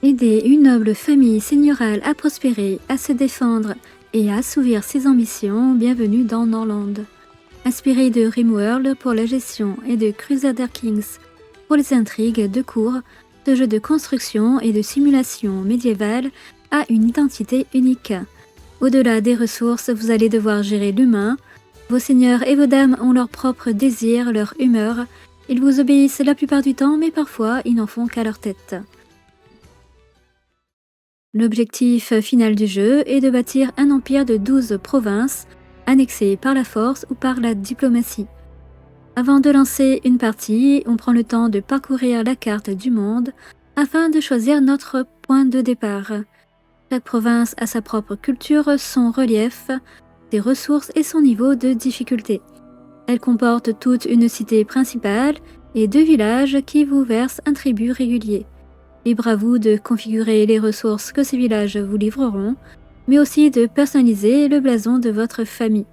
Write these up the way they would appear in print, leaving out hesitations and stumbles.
Aider une noble famille seigneurale à prospérer, à se défendre et à assouvir ses ambitions, bienvenue dans Norland. Inspiré de Rimworld pour la gestion et de Crusader Kings pour les intrigues de cour, ce jeu de construction et de simulation médiévale a une identité unique. Au-delà des ressources, vous allez devoir gérer l'humain. Vos seigneurs et vos dames ont leurs propres désirs, leur humeur. Ils vous obéissent la plupart du temps, mais parfois ils n'en font qu'à leur tête. L'objectif final du jeu est de bâtir un empire de 12 provinces, annexées par la force ou par la diplomatie. Avant de lancer une partie, on prend le temps de parcourir la carte du monde afin de choisir notre point de départ. Chaque province a sa propre culture, son relief, ses ressources et son niveau de difficulté. Elle comporte toute une cité principale et 2 villages qui vous versent un tribut régulier. Libre à vous de configurer les ressources que ces villages vous livreront, mais aussi de personnaliser le blason de votre famille.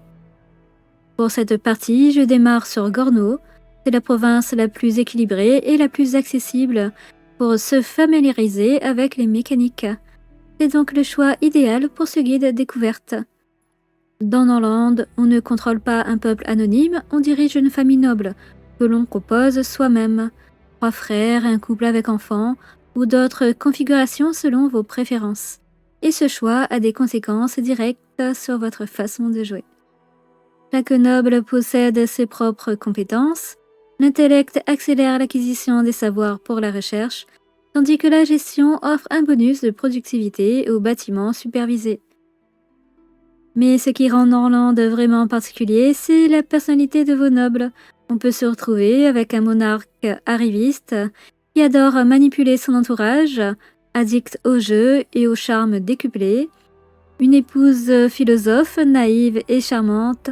Pour cette partie, je démarre sur Gorno. C'est la province la plus équilibrée et la plus accessible pour se familiariser avec les mécaniques. C'est donc le choix idéal pour ce guide découverte. Dans Norland, on ne contrôle pas un peuple anonyme, on dirige une famille noble, que l'on compose soi-même. 3 frères, un couple avec enfants, ou d'autres configurations selon vos préférences. Et ce choix a des conséquences directes sur votre façon de jouer. Chaque noble possède ses propres compétences. L'intellect accélère l'acquisition des savoirs pour la recherche, tandis que la gestion offre un bonus de productivité aux bâtiments supervisés. Mais ce qui rend Norland vraiment particulier, c'est la personnalité de vos nobles. On peut se retrouver avec un monarque arriviste qui adore manipuler son entourage, addict au jeu et au charme décuplé, une épouse philosophe, naïve et charmante,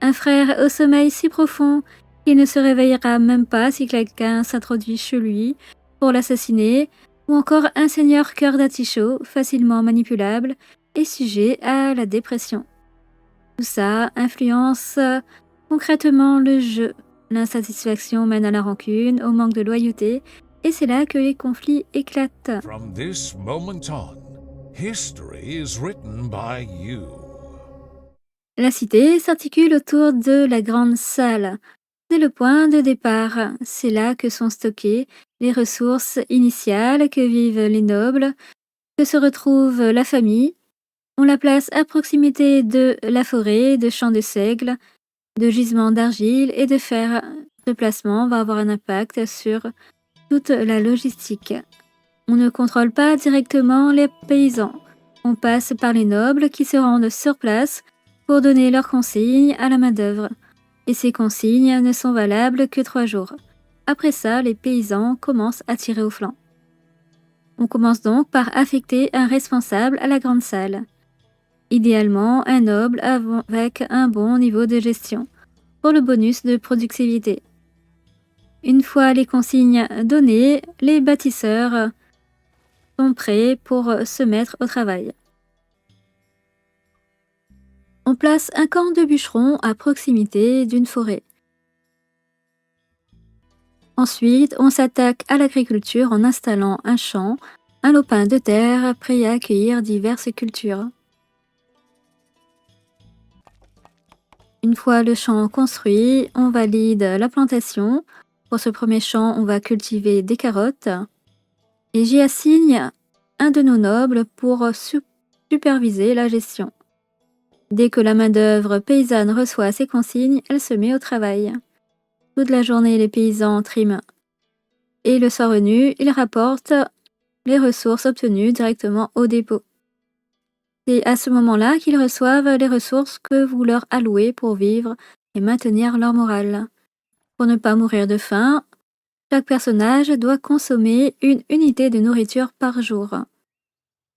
un frère au sommeil si profond qu'il ne se réveillera même pas si quelqu'un s'introduit chez lui pour l'assassiner, ou encore un seigneur cœur d'artichaut, facilement manipulable et sujet à la dépression. Tout ça influence concrètement le jeu. L'insatisfaction mène à la rancune, au manque de loyauté, et c'est là que les conflits éclatent. From this moment on, history is written by you. La cité s'articule autour de la grande salle. C'est le point de départ. C'est là que sont stockées les ressources initiales que vivent les nobles, que se retrouve la famille. On la place à proximité de la forêt, de champs de seigle, de gisements d'argile et de fer. Ce placement va avoir un impact sur toute la logistique. On ne contrôle pas directement les paysans. On passe par les nobles qui se rendent sur place pour donner leurs consignes à la main-d'œuvre. Et ces consignes ne sont valables que 3 jours. Après ça, les paysans commencent à tirer au flanc. On commence donc par affecter un responsable à la grande salle. Idéalement, un noble avec un bon niveau de gestion, pour le bonus de productivité. Une fois les consignes données, les bâtisseurs sont prêts pour se mettre au travail. On place un camp de bûcherons à proximité d'une forêt. Ensuite, on s'attaque à l'agriculture en installant un champ, un lopin de terre prêt à accueillir diverses cultures. Une fois le champ construit, on valide la plantation. Pour ce premier champ, on va cultiver des carottes. Et j'y assigne un de nos nobles pour superviser la gestion. Dès que la main-d'œuvre paysanne reçoit ses consignes, elle se met au travail. Toute la journée, les paysans triment. Et le soir venu, ils rapportent les ressources obtenues directement au dépôt. C'est à ce moment-là qu'ils reçoivent les ressources que vous leur allouez pour vivre et maintenir leur morale. Pour ne pas mourir de faim, chaque personnage doit consommer une unité de nourriture par jour.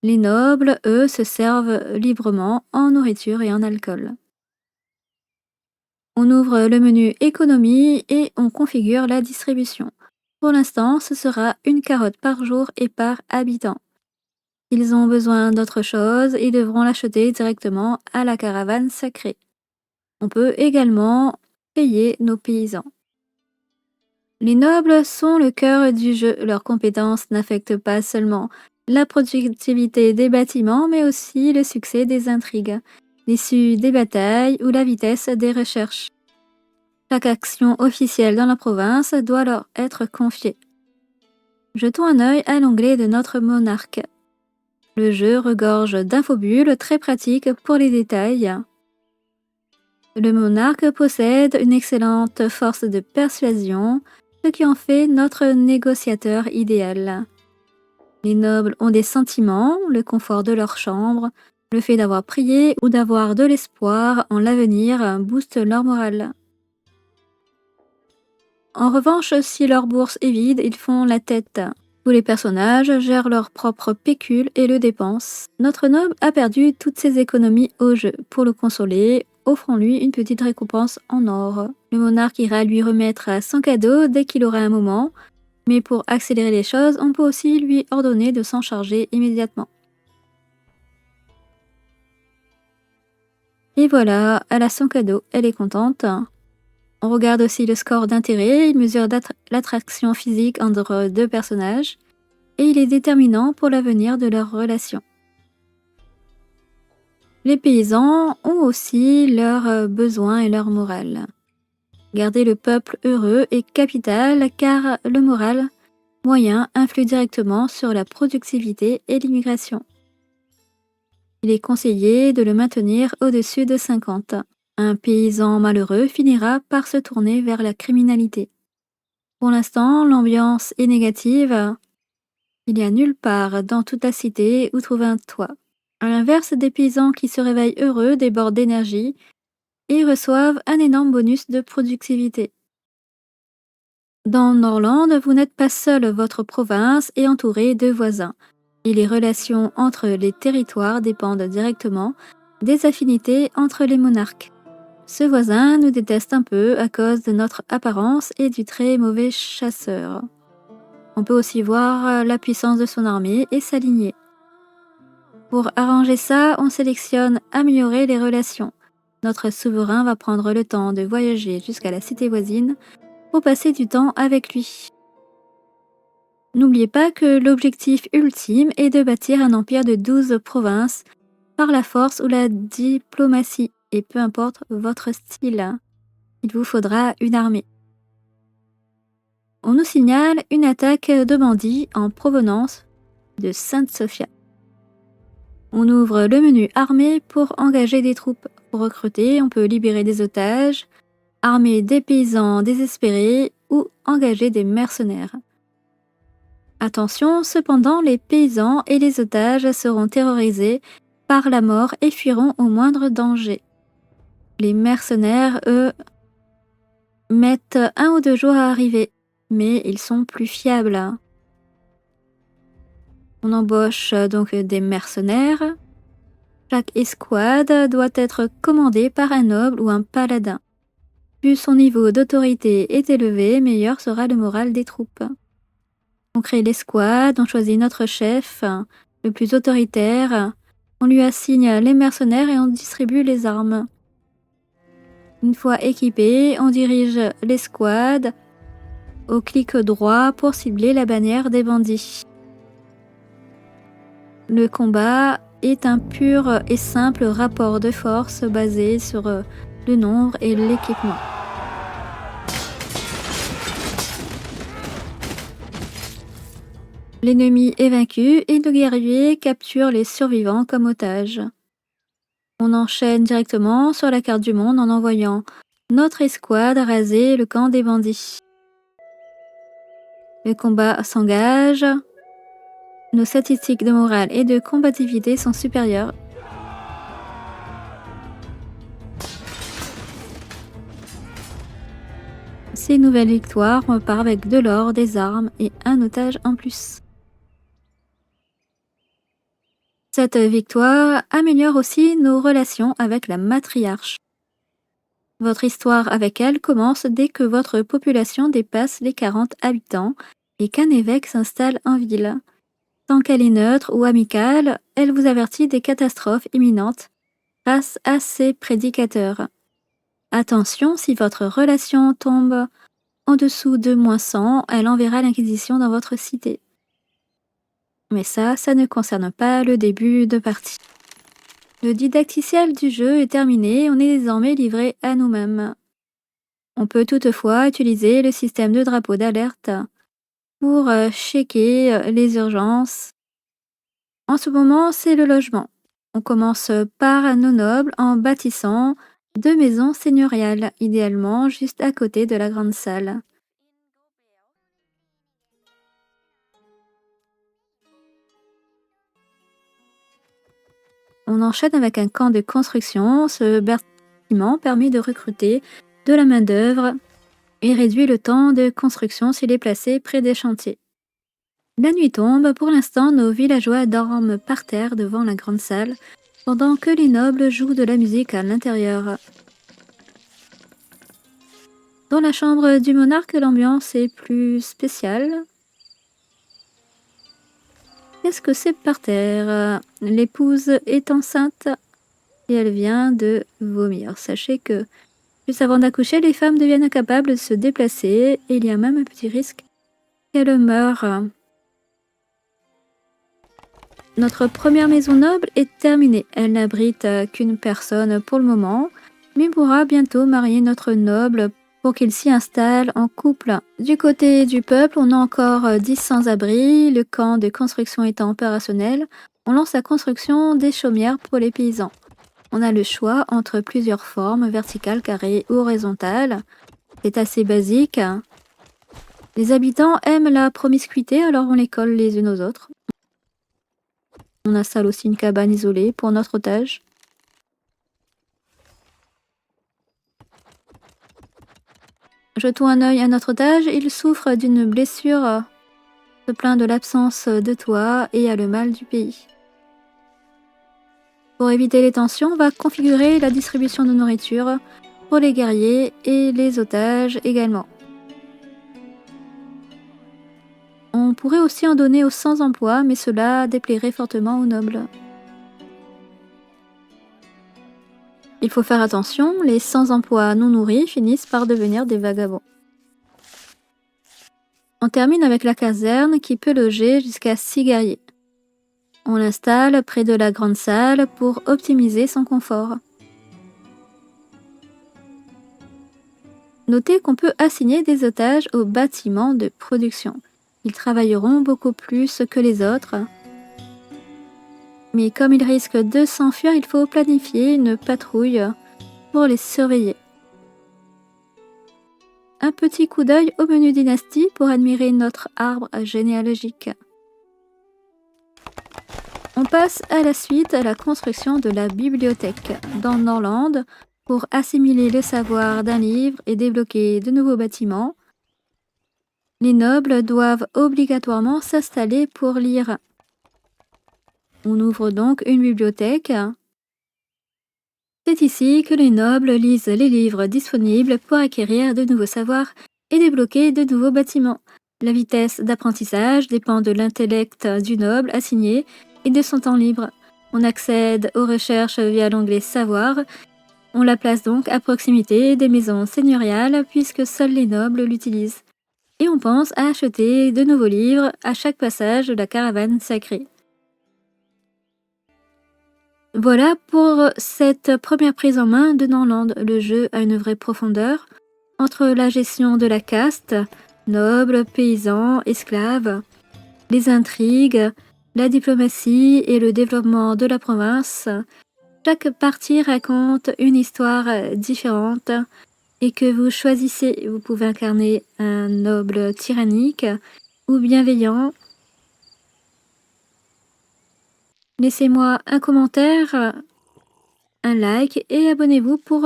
Les nobles, eux, se servent librement en nourriture et en alcool. On ouvre le menu économie et on configure la distribution. Pour l'instant, ce sera 1 carotte par jour et par habitant. S'ils ont besoin d'autre chose, ils devront l'acheter directement à la caravane sacrée. On peut également payer nos paysans. Les nobles sont le cœur du jeu. Leurs compétences n'affectent pas seulement la productivité des bâtiments, mais aussi le succès des intrigues, l'issue des batailles ou la vitesse des recherches. Chaque action officielle dans la province doit leur être confiée. Jetons un œil à l'onglet de notre monarque. Le jeu regorge d'infobules très pratiques pour les détails. Le monarque possède une excellente force de persuasion, ce qui en fait notre négociateur idéal. Les nobles ont des sentiments, le confort de leur chambre, le fait d'avoir prié ou d'avoir de l'espoir en l'avenir booste leur morale. En revanche, si leur bourse est vide, ils font la tête. Tous les personnages gèrent leur propre pécule et le dépensent. Notre noble a perdu toutes ses économies au jeu. Pour le consoler, offrons-lui une petite récompense en or. Le monarque ira lui remettre son cadeau dès qu'il aura un moment, mais pour accélérer les choses, on peut aussi lui ordonner de s'en charger immédiatement. Et voilà, elle a son cadeau, elle est contente. On regarde aussi le score d'intérêt, il mesure l'attraction physique entre deux personnages, et il est déterminant pour l'avenir de leur relation. Les paysans ont aussi leurs besoins et leur morale. Garder le peuple heureux est capital car le moral moyen influe directement sur la productivité et l'immigration. Il est conseillé de le maintenir au-dessus de 50. Un paysan malheureux finira par se tourner vers la criminalité. Pour l'instant, l'ambiance est négative. Il n'y a nulle part dans toute la cité où trouver un toit. À l'inverse, des paysans qui se réveillent heureux débordent d'énergie et reçoivent un énorme bonus de productivité. Dans Norland, vous n'êtes pas seul, votre province est entourée de voisins, et les relations entre les territoires dépendent directement des affinités entre les monarques. Ce voisin nous déteste un peu à cause de notre apparence et du très mauvais chasseur. On peut aussi voir la puissance de son armée et sa lignée. Pour arranger ça, on sélectionne améliorer les relations. Notre souverain va prendre le temps de voyager jusqu'à la cité voisine pour passer du temps avec lui. N'oubliez pas que l'objectif ultime est de bâtir un empire de 12 provinces par la force ou la diplomatie, et peu importe votre style, il vous faudra une armée. On nous signale une attaque de bandits en provenance de Sainte-Sophia. On ouvre le menu armée pour engager des troupes. Pour recruter, on peut libérer des otages, armer des paysans désespérés ou engager des mercenaires. Attention, cependant, les paysans et les otages seront terrorisés par la mort et fuiront au moindre danger. Les mercenaires, eux, mettent 1 ou 2 jours à arriver, mais ils sont plus fiables. On embauche donc des mercenaires. Chaque escouade doit être commandée par un noble ou un paladin. Plus son niveau d'autorité est élevé, meilleur sera le moral des troupes. On crée l'escouade, on choisit notre chef, le plus autoritaire, on lui assigne les mercenaires et on distribue les armes. Une fois équipé, on dirige l'escouade au clic droit pour cibler la bannière des bandits. Le combat est un pur et simple rapport de force basé sur le nombre et l'équipement. L'ennemi est vaincu et nos guerriers capturent les survivants comme otages. On enchaîne directement sur la carte du monde en envoyant notre escouade raser le camp des bandits. Le combat s'engage. Nos statistiques de morale et de combativité sont supérieures. Ces nouvelles victoires repartent avec de l'or, des armes et un otage en plus. Cette victoire améliore aussi nos relations avec la matriarche. Votre histoire avec elle commence dès que votre population dépasse les 40 habitants et qu'un évêque s'installe en ville. Tant qu'elle est neutre ou amicale, elle vous avertit des catastrophes imminentes grâce à ses prédicateurs. Attention, si votre relation tombe en dessous de -100, elle enverra l'inquisition dans votre cité. Mais ça ne concerne pas le début de partie. Le didacticiel du jeu est terminé, on est désormais livré à nous-mêmes. On peut toutefois utiliser le système de drapeau d'alerte pour checker les urgences. En ce moment, c'est le logement. On commence par nos nobles en bâtissant 2 maisons seigneuriales, idéalement juste à côté de la grande salle. On enchaîne avec un camp de construction. Ce bâtiment permet de recruter de la main-d'œuvre et réduit le temps de construction s'il est placé près des chantiers. La nuit tombe, pour l'instant nos villageois dorment par terre devant la grande salle, pendant que les nobles jouent de la musique à l'intérieur. Dans la chambre du monarque, l'ambiance est plus spéciale. Qu'est-ce que c'est par terre? L'épouse est enceinte et elle vient de vomir. Sachez que juste avant d'accoucher, les femmes deviennent incapables de se déplacer et il y a même un petit risque qu'elles meurent. Notre première maison noble est terminée. Elle n'abrite qu'une personne pour le moment, mais pourra bientôt marier notre noble pour qu'il s'y installe en couple. Du côté du peuple, on a encore 10 sans-abri. Le camp de construction étant opérationnel, on lance la construction des chaumières pour les paysans. On a le choix entre plusieurs formes, verticales, carrées ou horizontales. C'est assez basique. Les habitants aiment la promiscuité, alors on les colle les unes aux autres. On installe aussi une cabane isolée pour notre otage. Jetons un œil à notre otage, il souffre d'une blessure, se plaint de l'absence de toit et a le mal du pays. Pour éviter les tensions, on va configurer la distribution de nourriture pour les guerriers et les otages également. On pourrait aussi en donner aux sans-emploi, mais cela déplairait fortement aux nobles. Il faut faire attention, les sans-emploi non nourris finissent par devenir des vagabonds. On termine avec la caserne qui peut loger jusqu'à 6 guerriers. On l'installe près de la grande salle pour optimiser son confort. Notez qu'on peut assigner des otages aux bâtiments de production. Ils travailleront beaucoup plus que les autres. Mais comme ils risquent de s'enfuir, il faut planifier une patrouille pour les surveiller. Un petit coup d'œil au menu dynastie pour admirer notre arbre généalogique. On passe à la suite à la construction de la bibliothèque dans Norland pour assimiler le savoir d'un livre et débloquer de nouveaux bâtiments. Les nobles doivent obligatoirement s'installer pour lire. On ouvre donc une bibliothèque. C'est ici que les nobles lisent les livres disponibles pour acquérir de nouveaux savoirs et débloquer de nouveaux bâtiments. La vitesse d'apprentissage dépend de l'intellect du noble assigné et de son temps libre. On accède aux recherches via l'onglet Savoir. On la place donc à proximité des maisons seigneuriales puisque seuls les nobles l'utilisent. Et on pense à acheter de nouveaux livres à chaque passage de la caravane sacrée. Voilà pour cette première prise en main de Norland. Le jeu a une vraie profondeur entre la gestion de la caste, nobles, paysans, esclaves, les intrigues, la diplomatie et le développement de la province. Chaque partie raconte une histoire différente et que vous choisissez. Vous pouvez incarner un noble tyrannique ou bienveillant. Laissez-moi un commentaire, un like et abonnez-vous pour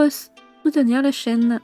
soutenir la chaîne.